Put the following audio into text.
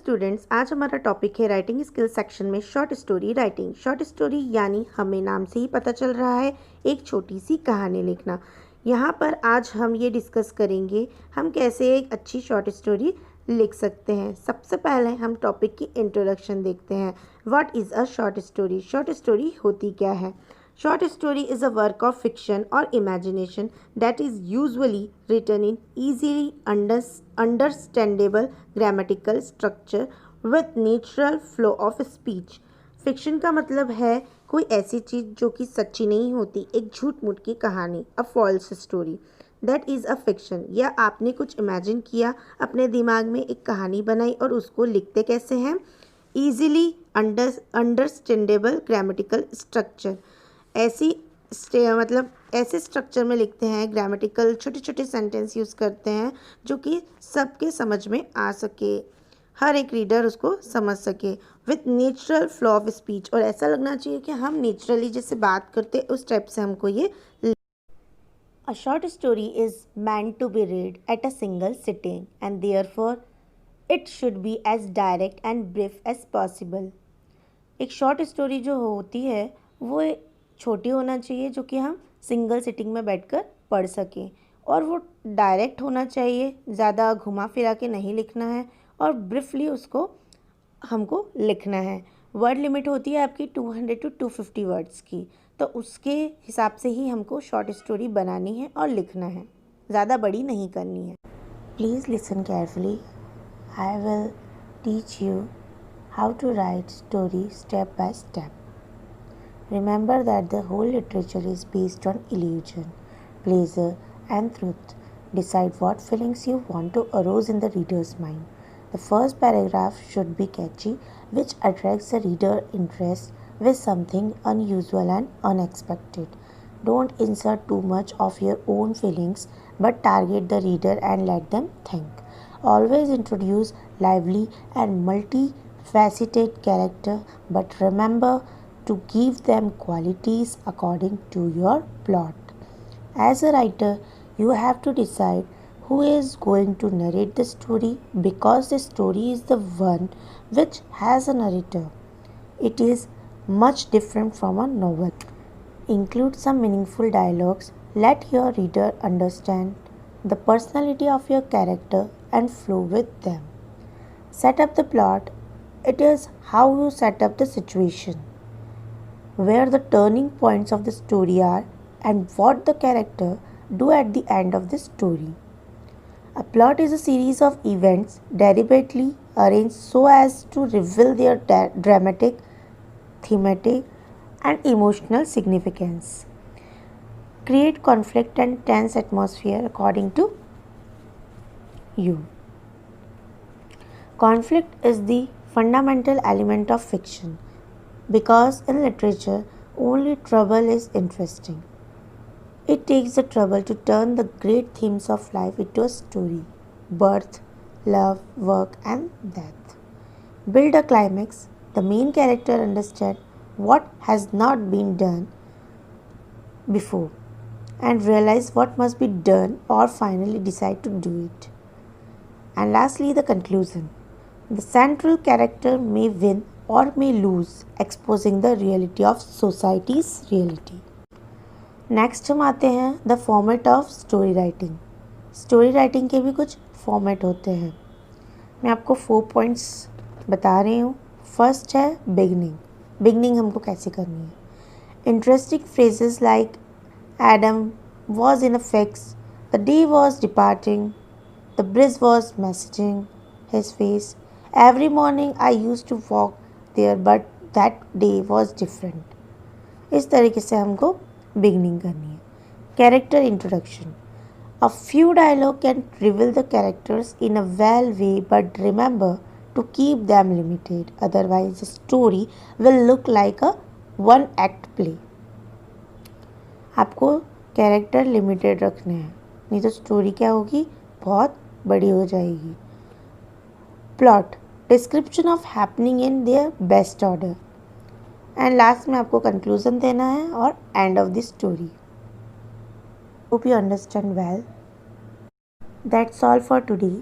Students, आज हमारा topic है राइटिंग स्किल सेक्शन में short story writing. Short story यानी हमें नाम से ही पता चल रहा है एक छोटी सी कहानी लिखना। यहाँ पर आज हम ये डिस्कस करेंगे हम कैसे एक अच्छी शॉर्ट स्टोरी लिख सकते हैं। सबसे पहले हम टॉपिक की इंट्रोडक्शन देखते हैं। What is a short story? Short story होती क्या है? Short story is a work of fiction or imagination that is usually written in easily understandable grammatical structure with natural flow of speech. Fiction का मतलब है कोई ऐसी चीज़ जो कि सच्ची नहीं होती, एक झूठ मूठ की कहानी, a false story. That is a fiction. या आपने कुछ इमेजिन किया, अपने दिमाग में एक कहानी बनाई और उसको लिखते कैसे हैं? Easily understandable grammatical structure. ऐसे स्ट्रक्चर में लिखते हैं, ग्रामेटिकल छोटे छोटे सेंटेंस यूज़ करते हैं जो कि सबके समझ में आ सके, हर एक रीडर उसको समझ सके, with natural flow of speech. और ऐसा लगना चाहिए कि हम नेचुरली जैसे बात करते उस टाइप से हमको ये। A short story is meant to be read at a single sitting and therefore it should be as direct and brief as possible. एक शॉर्ट स्टोरी जो होती है वो छोटी होना चाहिए जो कि हम सिंगल सिटिंग में बैठकर पढ़ सकें, और वो डायरेक्ट होना चाहिए, ज़्यादा घुमा फिरा के नहीं लिखना है, और ब्रीफली उसको हमको लिखना है। वर्ड लिमिट होती है आपकी 200 to 250 वर्ड्स की, तो उसके हिसाब से ही हमको शॉर्ट स्टोरी बनानी है और लिखना है, ज़्यादा बड़ी नहीं करनी है। Please listen carefully. I will teach you how to write story step by step. Remember that the whole literature is based on illusion, pleasure and truth. Decide what feelings you want to arouse in the reader's mind. The first paragraph should be catchy, which attracts the reader's interest with something unusual and unexpected. Don't insert too much of your own feelings, but target the reader and let them think. Always introduce lively and multifaceted character, but remember to give them qualities according to your plot. As a writer, you have to decide who is going to narrate the story, because the story is the one which has a narrator. It is much different from a novel. Include some meaningful dialogues. Let your reader understand the personality of your character and flow with them. Set up the plot. It is how you set up the situation, where the turning points of the story are, and what the character do at the end of the story. A plot is a series of events deliberately arranged so as to reveal their dramatic, thematic, and emotional significance. Create conflict and tense atmosphere according to you. Conflict is the fundamental element of fiction, because in literature only trouble is interesting. It takes the trouble to turn the great themes of life into a story: birth, love, work, and death. Build a climax. The main character understands what has not been done before and realize what must be done, or finally decide to do it. And lastly, the conclusion. The central character may win or may lose, exposing the reality of society's reality. Next हम आते हैं the format of story writing. Story writing के भी कुछ format होते हैं। मैं आपको 4 पॉइंट्स बता रही हूँ। फर्स्ट है बिगनिंग। बिगनिंग हमको कैसे करनी है? Interesting phrases like Adam was in a fix, the day was departing, the bridge was messaging his face, every morning I use to walk there but that day was different. इस तरीके से हमको beginning करनी है। Character introduction. A few dialogue can reveal the characters in a well way, but remember to keep them limited. Otherwise, the story will look like a one-act play. आपको character limited रखने हैं, नहीं तो story क्या होगी? बहुत बड़ी हो जाएगी। Plot. Description of happening in their best order. And last में आपको कंक्लूजन देना है और end of the story. Hope you understand well. That's all for today.